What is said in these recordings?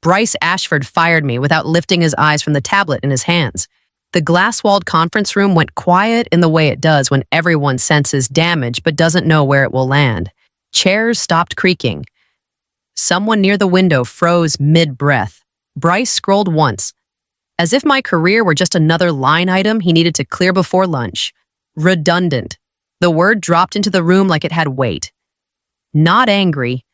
Bryce Ashford fired me without lifting his eyes from the tablet in his hands. The glass-walled conference room went quiet in the way it does when everyone senses damage but doesn't know where it will land. Chairs stopped creaking. Someone near the window froze mid-breath. Bryce scrolled once, as if my career were just another line item he needed to clear before lunch. Redundant. The word dropped into the room like it had weight. Not angry,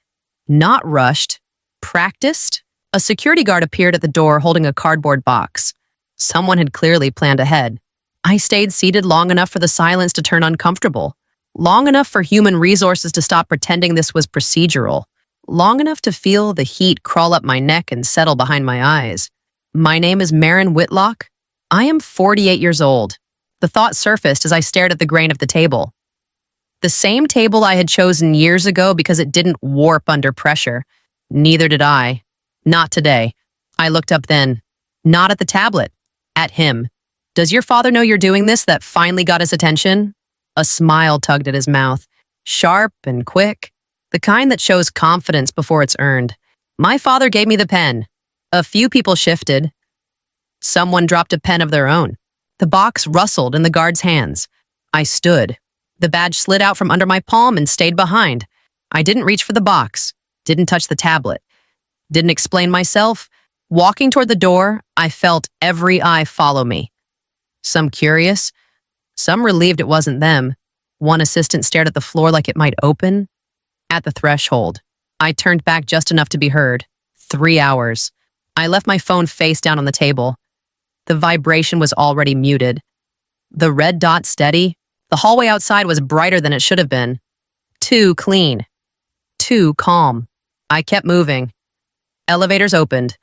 not rushed, practiced. A security guard appeared at the door holding a cardboard box. Someone had clearly planned ahead. I stayed seated long enough for the silence to turn uncomfortable, long enough for human resources to stop pretending this was procedural, long enough to feel the heat crawl up my neck and settle behind my eyes. My name is Marin Whitlock. I am 48 years old. The thought surfaced as I stared at the grain of the table. The same table I had chosen years ago because it didn't warp under pressure. Neither did I. Not today. I looked up then. Not at the tablet. At him. Does your father know you're doing this? That finally got his attention? A smile tugged at his mouth. Sharp and quick. The kind that shows confidence before it's earned. My father gave me the pen. A few people shifted. Someone dropped a pen of their own. The box rustled in the guard's hands. I stood. The badge slid out from under my palm and stayed behind. I didn't reach for the box. Didn't touch the tablet. Didn't explain myself. Walking toward the door, I felt every eye follow me. Some curious, some relieved it wasn't them. One assistant stared at the floor like it might open. At the threshold, I turned back just enough to be heard. 3 hours. I left my phone face down on the table. The vibration was already muted. The red dot steady. The hallway outside was brighter than it should have been. Too clean. Too calm. I kept moving. Elevators opened.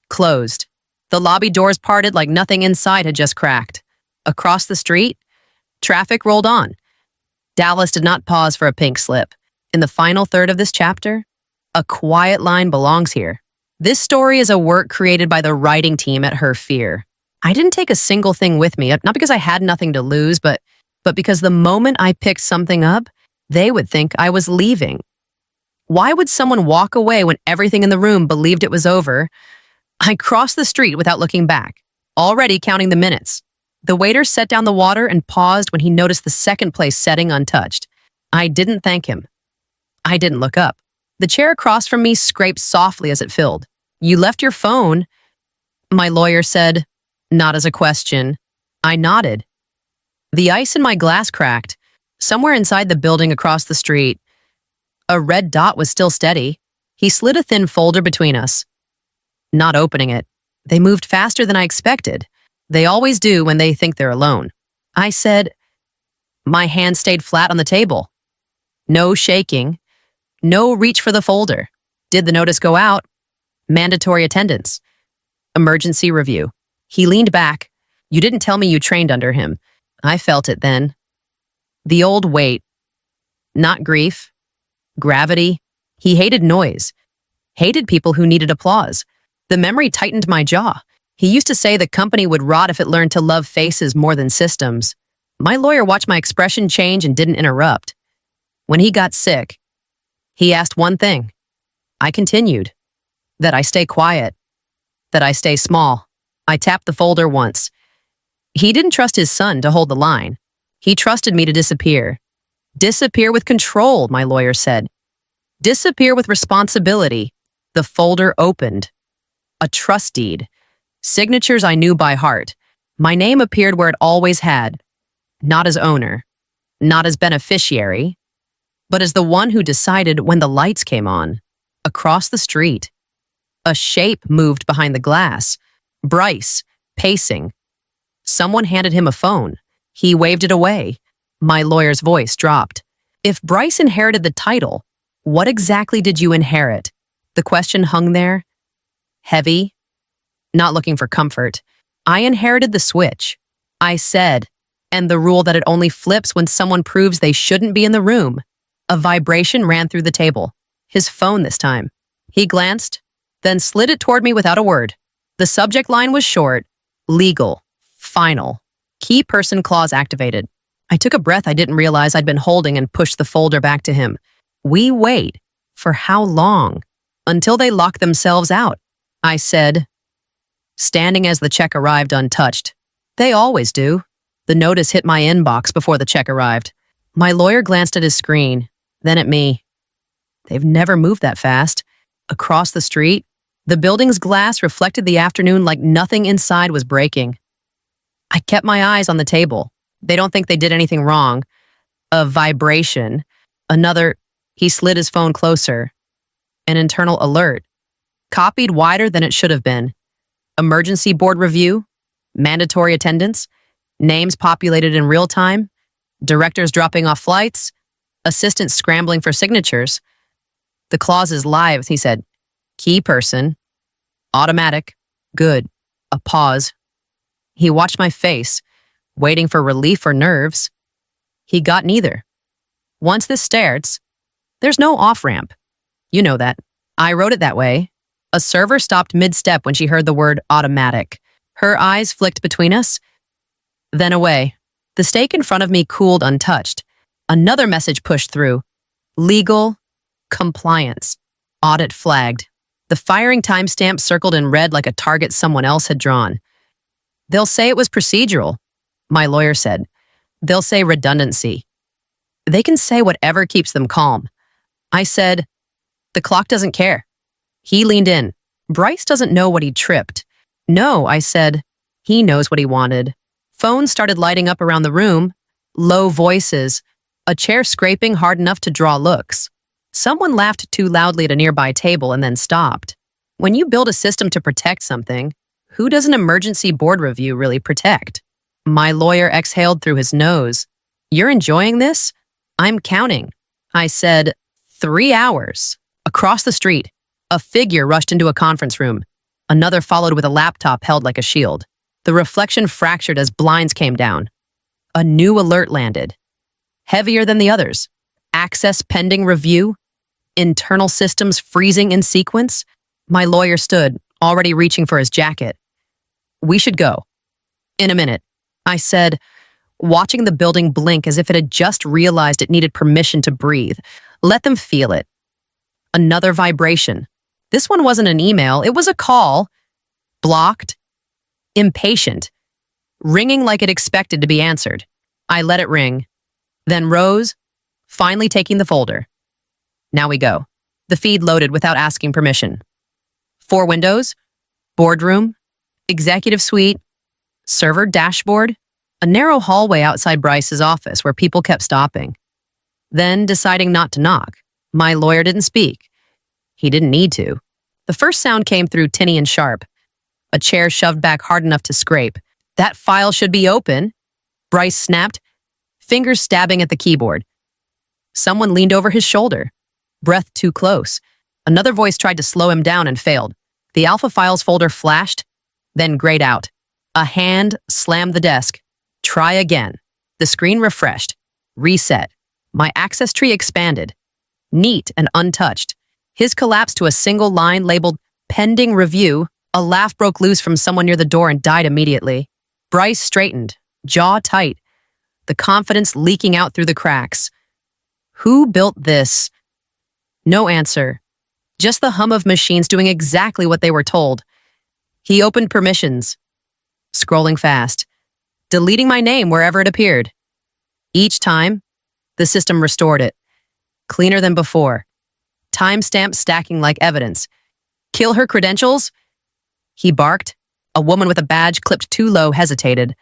Closed. The lobby doors parted like nothing inside had just cracked. Across the street, traffic rolled on. Dallas did not pause for a pink slip. In the final third of this chapter, a quiet line belongs here. This story is a work created by the writing team at Her Fear. I didn't take a single thing with me, not because I had nothing to lose, but because the moment I picked something up, they would think I was leaving. Why would someone walk away when everything in the room believed it was over? I crossed the street without looking back, already counting the minutes. The waiter set down the water and paused when he noticed the second place setting untouched. I didn't thank him. I didn't look up. The chair across from me scraped softly as it filled. You left your phone, my lawyer said, not as a question. I nodded. The ice in my glass cracked. Somewhere inside the building across the street, a red dot was still steady. He slid a thin folder between us. Not opening it. They moved faster than I expected. They always do when they think they're alone. I said, my hand stayed flat on the table. No shaking. No reach for the folder. Did the notice go out? Mandatory attendance. Emergency review. He leaned back. You didn't tell me you trained under him. I felt it then. The old weight. Not grief. Gravity. He hated noise. Hated people who needed applause. The memory tightened my jaw. He used to say the company would rot if it learned to love faces more than systems. My lawyer watched my expression change and didn't interrupt. When he got sick, he asked one thing. I continued. That I stay quiet. That I stay small. I tapped the folder once. He didn't trust his son to hold the line. He trusted me to disappear. Disappear with control, my lawyer said. Disappear with responsibility. The folder opened. A trust deed. Signatures I knew by heart. My name appeared where it always had. Not as owner. Not as beneficiary. But as the one who decided when the lights came on. Across the street. A shape moved behind the glass. Bryce, pacing. Someone handed him a phone. He waved it away. My lawyer's voice dropped. If Bryce inherited the title, what exactly did you inherit? The question hung there. Heavy. Not looking for comfort. I inherited the switch. I said, and the rule that it only flips when someone proves they shouldn't be in the room. A vibration ran through the table. His phone this time. He glanced, then slid it toward me without a word. The subject line was short. Legal. Final. Key person clause activated. I took a breath I didn't realize I'd been holding and pushed the folder back to him. We wait. For how long? Until they lock themselves out. I said, standing as the check arrived untouched. They always do. The notice hit my inbox before the check arrived. My lawyer glanced at his screen, then at me. They've never moved that fast. Across the street, the building's glass reflected the afternoon like nothing inside was breaking. I kept my eyes on the table. They don't think they did anything wrong. A vibration. Another, he slid his phone closer. An internal alert. Copied wider than it should have been. Emergency board review. Mandatory attendance. Names populated in real time. Directors dropping off flights. Assistants scrambling for signatures. The clause is live, he said. Key person. Automatic. Good. A pause. He watched my face, waiting for relief or nerves. He got neither. Once this starts, there's no off-ramp. You know that. I wrote it that way. A server stopped mid-step when she heard the word automatic. Her eyes flicked between us, then away. The steak in front of me cooled untouched. Another message pushed through. Legal compliance. Audit flagged. The firing timestamp circled in red like a target someone else had drawn. They'll say it was procedural, my lawyer said. They'll say redundancy. They can say whatever keeps them calm. I said, the clock doesn't care. He leaned in. Bryce doesn't know what he tripped. No, I said, he knows what he wanted. Phones started lighting up around the room, low voices, a chair scraping hard enough to draw looks. Someone laughed too loudly at a nearby table and then stopped. When you build a system to protect something, who does an emergency board review really protect? My lawyer exhaled through his nose. You're enjoying this? I'm counting. I said, 3 hours. Across the street, a figure rushed into a conference room. Another followed with a laptop held like a shield. The reflection fractured as blinds came down. A new alert landed. Heavier than the others. Access pending review. Internal systems freezing in sequence. My lawyer stood, already reaching for his jacket. We should go. In a minute, I said, watching the building blink as if it had just realized it needed permission to breathe. Let them feel it. Another vibration. This one wasn't an email, it was a call. Blocked. Impatient. Ringing like it expected to be answered. I let it ring. Then rose, finally taking the folder. Now we go. The feed loaded without asking permission. 4 windows, boardroom, executive suite, server dashboard, a narrow hallway outside Bryce's office where people kept stopping. Then, deciding not to knock, my lawyer didn't speak. He didn't need to. The first sound came through tinny and sharp. A chair shoved back hard enough to scrape. That file should be open. Bryce snapped, fingers stabbing at the keyboard. Someone leaned over his shoulder. Breath too close. Another voice tried to slow him down and failed. The Alpha Files folder flashed, then grayed out. A hand slammed the desk. Try again. The screen refreshed. Reset. My access tree expanded. Neat and untouched. His collapsed to a single line labeled pending review. A laugh broke loose from someone near the door and died immediately. Bryce straightened, jaw tight, the confidence leaking out through the cracks. Who built this? No answer. Just the hum of machines doing exactly what they were told. He opened permissions, scrolling fast, deleting my name wherever it appeared. Each time, the system restored it. Cleaner than before. Timestamps stacking like evidence. Kill her credentials? He barked. A woman with a badge clipped too low hesitated.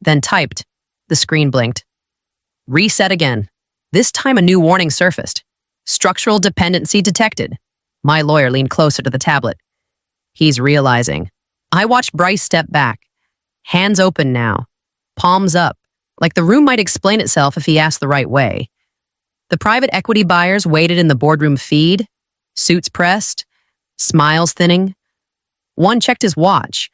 Then typed. The screen blinked. Reset again. This time a new warning surfaced. Structural dependency detected. My lawyer leaned closer to the tablet. He's realizing. I watched Bryce step back. Hands open now. Palms up. Like the room might explain itself if he asked the right way. The private equity buyers waited in the boardroom feed. Suits pressed. Smiles thinning. One checked his watch.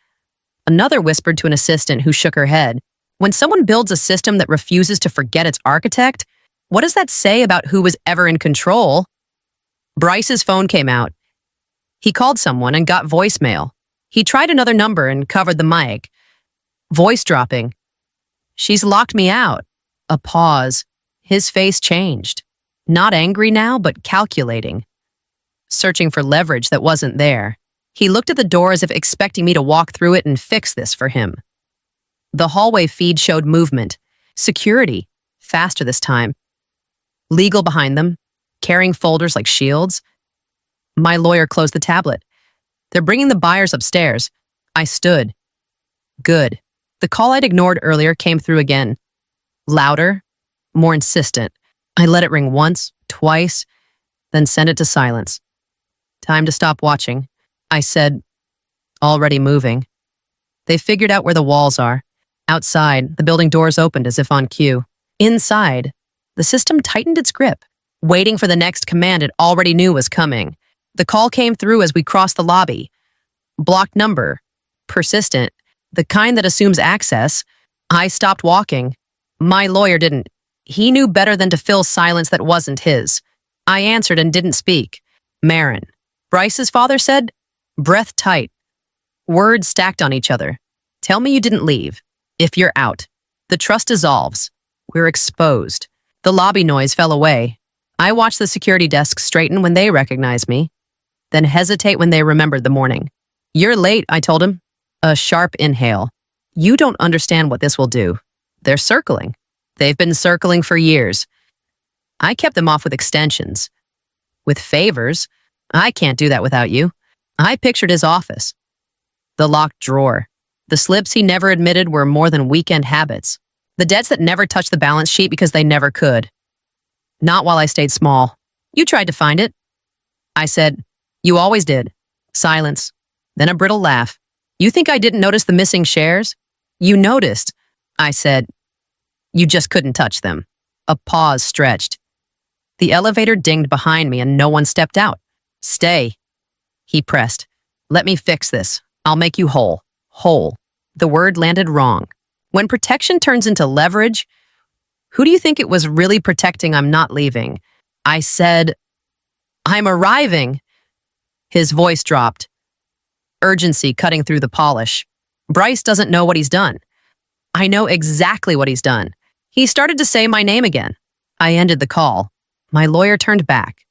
Another whispered to an assistant who shook her head. When someone builds a system that refuses to forget its architect, what does that say about who was ever in control? Bryce's phone came out. He called someone and got voicemail. He tried another number and covered the mic. Voice dropping. She's locked me out. A pause. His face changed. Not angry now, but calculating. Searching for leverage that wasn't there. He looked at the door as if expecting me to walk through it and fix this for him. The hallway feed showed movement. Security. Faster this time. Legal behind them, carrying folders like shields. My lawyer closed the tablet. They're bringing the buyers upstairs. I stood. Good. The call I'd ignored earlier came through again. Louder, more insistent. I let it ring once, twice, then sent it to silence. Time to stop watching. I said, already moving. They figured out where the walls are. Outside, the building doors opened as if on cue. Inside, the system tightened its grip, waiting for the next command it already knew was coming. The call came through as we crossed the lobby. Blocked number. Persistent. The kind that assumes access. I stopped walking. My lawyer didn't. He knew better than to fill silence that wasn't his. I answered and didn't speak. Marin. Bryce's father said, breath tight. Words stacked on each other. Tell me you didn't leave. If you're out. The trust dissolves. We're exposed. The lobby noise fell away. I watched the security desk straighten when they recognized me, then hesitate when they remembered the morning. You're late, I told him. A sharp inhale. You don't understand what this will do. They're circling. They've been circling for years. I kept them off with extensions. With favors. I can't do that without you. I pictured his office. The locked drawer. The slips he never admitted were more than weekend habits. The debts that never touched the balance sheet because they never could. Not while I stayed small. You tried to find it. I said, you always did. Silence. Then a brittle laugh. You think I didn't notice the missing shares? You noticed. I said, you just couldn't touch them. A pause stretched. The elevator dinged behind me and no one stepped out. Stay. He pressed. Let me fix this. I'll make you whole. Whole. The word landed wrong. When protection turns into leverage, who do you think it was really protecting I'm not leaving? I said, I'm arriving. His voice dropped. Urgency cutting through the polish. Bryce doesn't know what he's done. I know exactly what he's done. He started to say my name again. I ended the call. My lawyer turned back.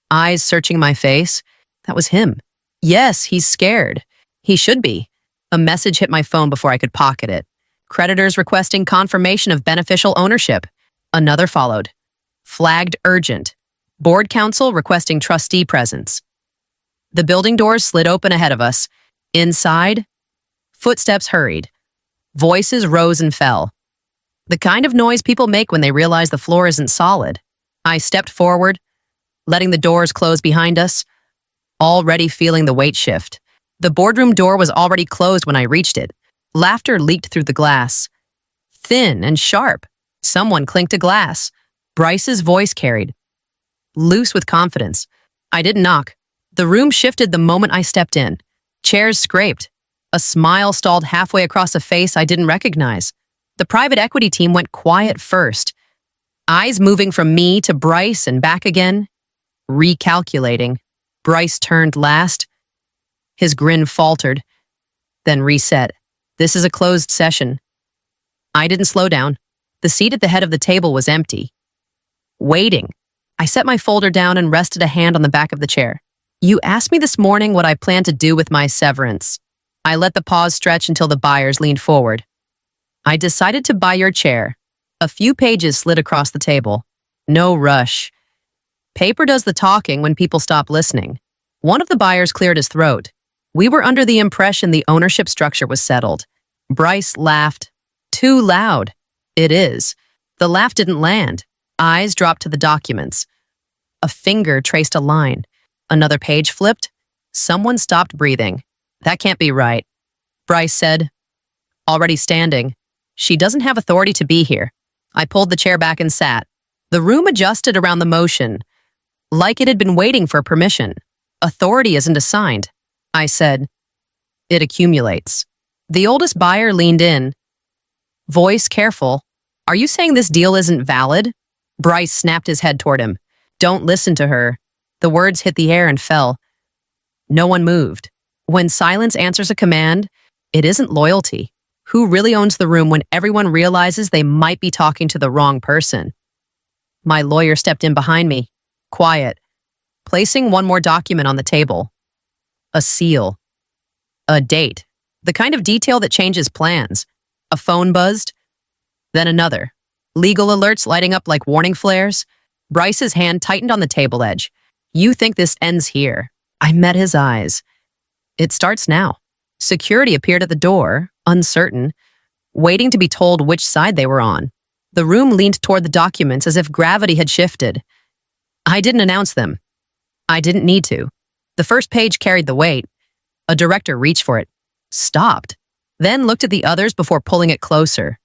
Eyes searching my face. That was him. Yes, he's scared. He should be. A message hit my phone before I could pocket it. Creditors requesting confirmation of beneficial ownership. Another followed. Flagged urgent. Board counsel requesting trustee presence. The building doors slid open ahead of us. Inside, footsteps hurried. Voices rose and fell. The kind of noise people make when they realize the floor isn't solid. I stepped forward, letting the doors close behind us, already feeling the weight shift. The boardroom door was already closed when I reached it. Laughter leaked through the glass. Thin and sharp. Someone clinked a glass. Bryce's voice carried. Loose with confidence. I didn't knock. The room shifted the moment I stepped in. Chairs scraped. A smile stalled halfway across a face I didn't recognize. The private equity team went quiet first. Eyes moving from me to Bryce and back again. Recalculating. Bryce turned last. His grin faltered, then reset. This is a closed session. I didn't slow down. The seat at the head of the table was empty. Waiting. I set my folder down and rested a hand on the back of the chair. You asked me this morning what I plan to do with my severance. I let the pause stretch until the buyers leaned forward. I decided to buy your chair. A few pages slid across the table. No rush. Paper does the talking when people stop listening. One of the buyers cleared his throat. We were under the impression the ownership structure was settled. Bryce laughed. Too loud. It is. The laugh didn't land. Eyes dropped to the documents. A finger traced a line. Another page flipped. Someone stopped breathing. That can't be right. Bryce said, already standing. She doesn't have authority to be here. I pulled the chair back and sat. The room adjusted around the motion, like it had been waiting for permission. Authority isn't assigned. I said, it accumulates. The oldest buyer leaned in. Voice careful. Are you saying this deal isn't valid? Bryce snapped his head toward him. Don't listen to her. The words hit the air and fell. No one moved. When silence answers a command, it isn't loyalty. Who really owns the room when everyone realizes they might be talking to the wrong person? My lawyer stepped in behind me, quiet, placing one more document on the table. A seal. A date. The kind of detail that changes plans. A phone buzzed, then another. Legal alerts lighting up like warning flares. Bryce's hand tightened on the table edge. You think this ends here? I met his eyes. It starts now. Security appeared at the door, uncertain, waiting to be told which side they were on. The room leaned toward the documents as if gravity had shifted. I didn't announce them. I didn't need to. The first page carried the weight. A director reached for it, stopped, then looked at the others before pulling it closer.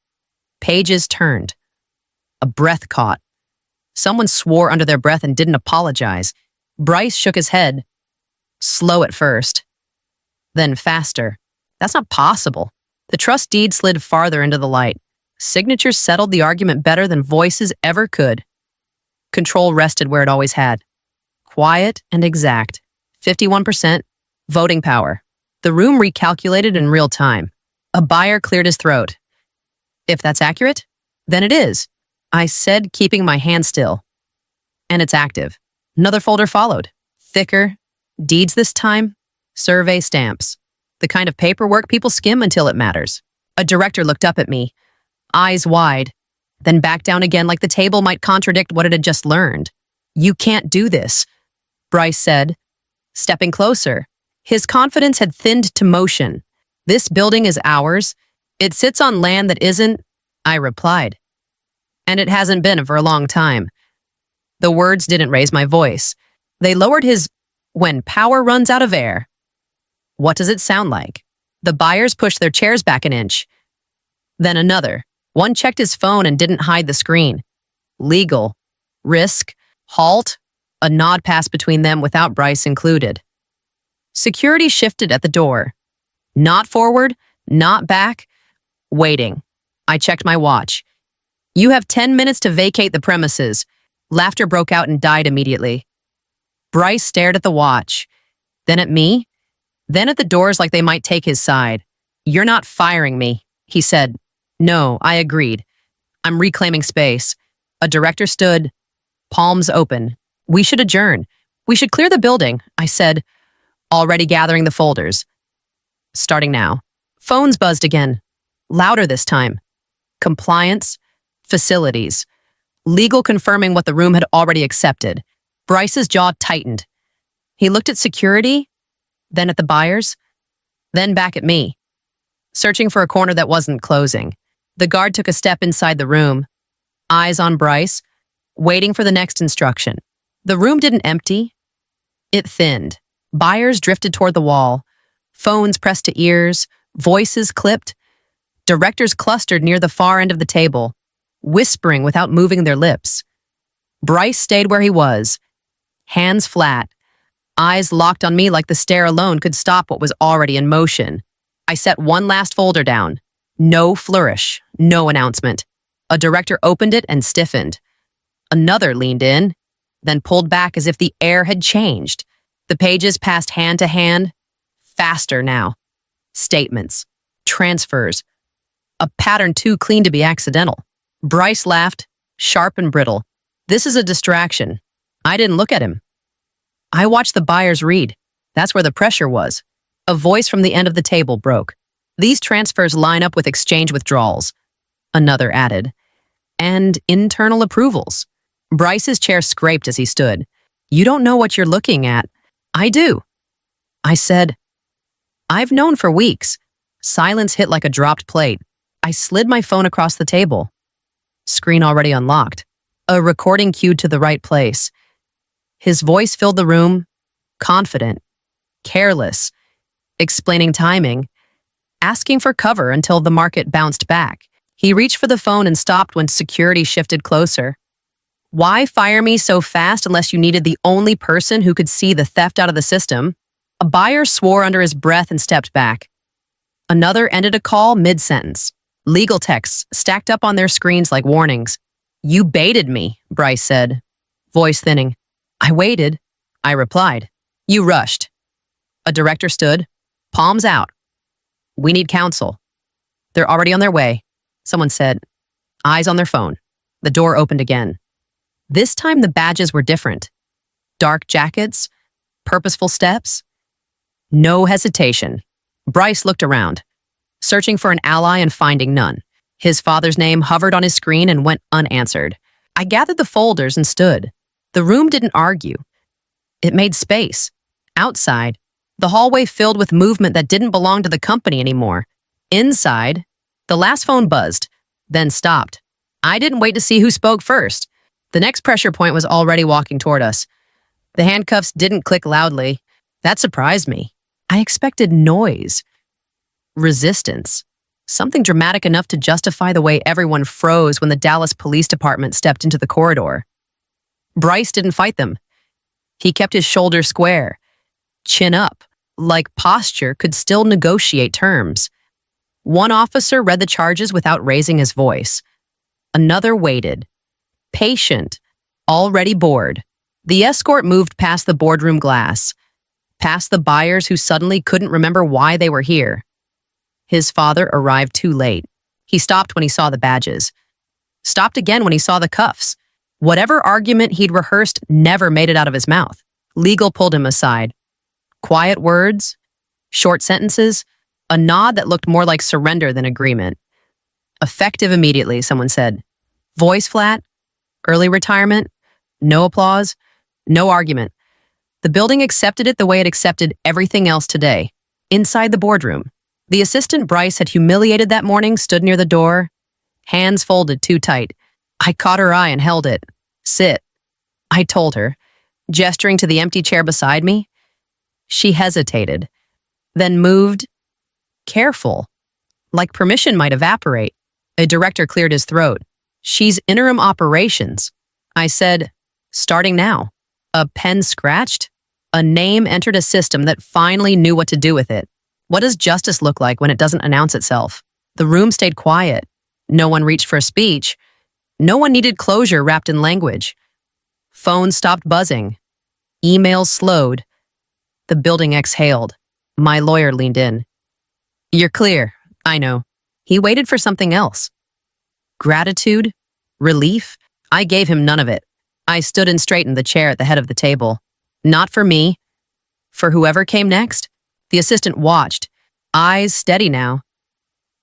Pages turned. A breath caught. Someone swore under their breath and didn't apologize. Bryce shook his head. Slow at first. Then faster. That's not possible. The trust deed slid farther into the light. Signatures settled the argument better than voices ever could. Control rested where it always had. Quiet and exact. 51% voting power. The room recalculated in real time. A buyer cleared his throat. If that's accurate, then it is, I said, keeping my hand still. And it's active. Another folder followed. Thicker. Deeds this time. Survey stamps. The kind of paperwork people skim until it matters. A director looked up at me, eyes wide, then back down again like the table might contradict what it had just learned. You can't do this, Bryce said, stepping closer. His confidence had thinned to motion. This building is ours. It sits on land that isn't, I replied. And it hasn't been for a long time. The words didn't raise my voice. They lowered his, when power runs out of air. What does it sound like? The buyers pushed their chairs back an inch. Then another. One checked his phone and didn't hide the screen. Legal. Risk. Halt. A nod passed between them without Bryce included. Security shifted at the door. Not forward, not back. Waiting. I checked my watch. You have 10 minutes to vacate the premises. Laughter broke out and died immediately. Bryce stared at the watch, then at me, then at the doors like they might take his side. You're not firing me, he said. No, I agreed. I'm reclaiming space. A director stood, palms open. We should adjourn. We should clear the building, I said, already gathering the folders. Starting now. Phones buzzed again, louder this time. Compliance, facilities, legal confirming what the room had already accepted. Bryce's jaw tightened. He looked at security, then at the buyers, then back at me, searching for a corner that wasn't closing. The guard took a step inside the room, eyes on Bryce, waiting for the next instruction. The room didn't empty. It thinned. Buyers drifted toward the wall, phones pressed to ears, voices clipped. Directors clustered near the far end of the table, whispering without moving their lips. Bryce stayed where he was, hands flat, eyes locked on me like the stare alone could stop what was already in motion. I set one last folder down. No flourish, no announcement. A director opened it and stiffened. Another leaned in, then pulled back as if the air had changed. The pages passed hand to hand, faster now. Statements, transfers, a pattern too clean to be accidental. Bryce laughed, sharp and brittle. This is a distraction. I didn't look at him. I watched the buyers read. That's where the pressure was. A voice from the end of the table broke. These transfers line up with exchange withdrawals. Another added. And internal approvals. Bryce's chair scraped as he stood. You don't know what you're looking at. I do. I said. I've known for weeks. Silence hit like a dropped plate. I slid my phone across the table. Screen already unlocked. A recording queued to the right place. His voice filled the room, confident, careless, explaining timing, asking for cover until the market bounced back. He reached for the phone and stopped when security shifted closer. Why fire me so fast unless you needed the only person who could see the theft out of the system? A buyer swore under his breath and stepped back. Another ended a call mid-sentence. Legal texts stacked up on their screens like warnings. You baited me, Bryce said, voice thinning. I waited, I replied. You rushed. A director stood, palms out. We need counsel. They're already on their way, someone said, eyes on their phone. The door opened again. This time the badges were different. Dark jackets, purposeful steps. No hesitation. Bryce looked around, searching for an ally and finding none. His father's name hovered on his screen and went unanswered. I gathered the folders and stood. The room didn't argue. It made space. Outside, the hallway filled with movement that didn't belong to the company anymore. Inside, the last phone buzzed, then stopped. I didn't wait to see who spoke first. The next pressure point was already walking toward us. The handcuffs didn't click loudly. That surprised me. I expected noise, resistance, something dramatic enough to justify the way everyone froze when the Dallas Police Department stepped into the corridor. Bryce didn't fight them. He kept his shoulders square, chin up, like posture could still negotiate terms. One officer read the charges without raising his voice. Another waited, patient, already bored. The escort moved past the boardroom glass, past the buyers who suddenly couldn't remember why they were here. His father arrived too late. He stopped when he saw the badges. Stopped again when he saw the cuffs. Whatever argument he'd rehearsed never made it out of his mouth. Legal pulled him aside. Quiet words, short sentences, a nod that looked more like surrender than agreement. Effective immediately, someone said. Voice flat, early retirement, no applause, no argument. The building accepted it the way it accepted everything else today. Inside the boardroom, the assistant Bryce had humiliated that morning stood near the door, hands folded too tight. I caught her eye and held it. Sit, I told her, gesturing to the empty chair beside me. She hesitated, then moved, careful, like permission might evaporate. A director cleared his throat. She's interim operations. I said, starting now. A pen scratched. A name entered a system that finally knew what to do with it. What does justice look like when it doesn't announce itself? The room stayed quiet. No one reached for a speech. No one needed closure wrapped in language. Phones stopped buzzing. Emails slowed. The building exhaled. My lawyer leaned in. You're clear, I know. He waited for something else. Gratitude? Relief? I gave him none of it. I stood and straightened the chair at the head of the table. Not for me. For whoever came next. The assistant watched, eyes steady now.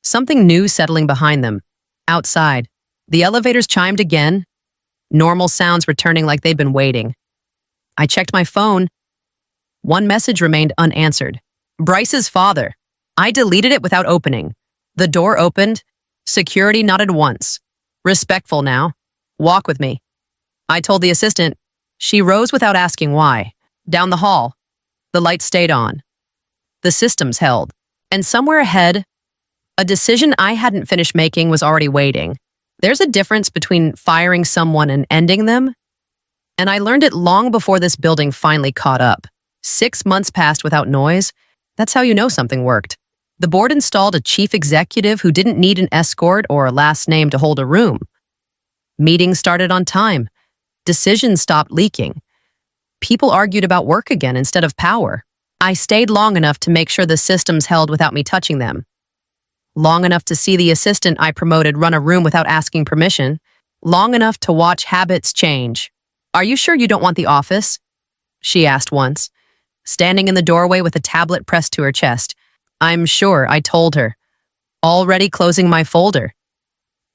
Something new settling behind them. Outside, the elevators chimed again, normal sounds returning like they'd been waiting. I checked my phone. One message remained unanswered. Bryce's father. I deleted it without opening. The door opened. Security nodded once. Respectful now. Walk with me. I told the assistant. She rose without asking why. Down the hall. The lights stayed on. The systems held. And somewhere ahead, a decision I hadn't finished making was already waiting. There's a difference between firing someone and ending them. And I learned it long before this building finally caught up. 6 months passed without noise. That's how you know something worked. The board installed a chief executive who didn't need an escort or a last name to hold a room. Meetings started on time. Decisions stopped leaking. People argued about work again instead of power. I stayed long enough to make sure the systems held without me touching them. Long enough to see the assistant I promoted run a room without asking permission. Long enough to watch habits change. Are you sure you don't want the office? She asked once, standing in the doorway with a tablet pressed to her chest. I'm sure, I told her. Already closing my folder.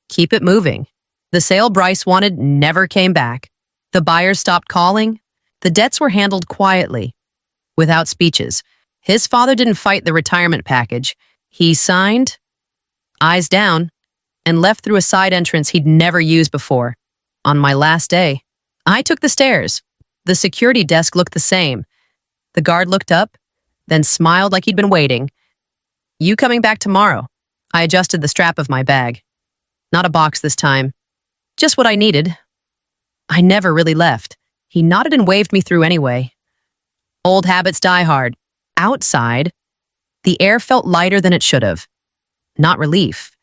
Keep it moving. The sale Bryce wanted never came back. The buyers stopped calling. The debts were handled quietly, without speeches. His father didn't fight the retirement package. He signed, eyes down, and left through a side entrance he'd never used before. On my last day, I took the stairs. The security desk looked the same. The guard looked up, then smiled like he'd been waiting. You coming back tomorrow? I adjusted the strap of my bag. Not a box this time. Just what I needed. I never really left. He nodded and waved me through anyway. Old habits die hard. Outside, the air felt lighter than it should have. Not relief.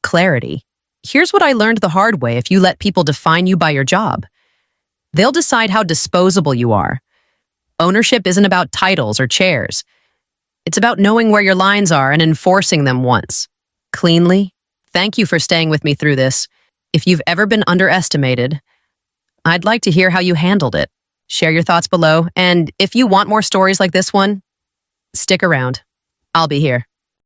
Clarity. Here's what I learned the hard way if you let people define you by your job. They'll decide how disposable you are. Ownership isn't about titles or chairs. It's about knowing where your lines are and enforcing them once. Cleanly. Thank you for staying with me through this. If you've ever been underestimated, I'd like to hear how you handled it. Share your thoughts below, and if you want more stories like this one, stick around. I'll be here.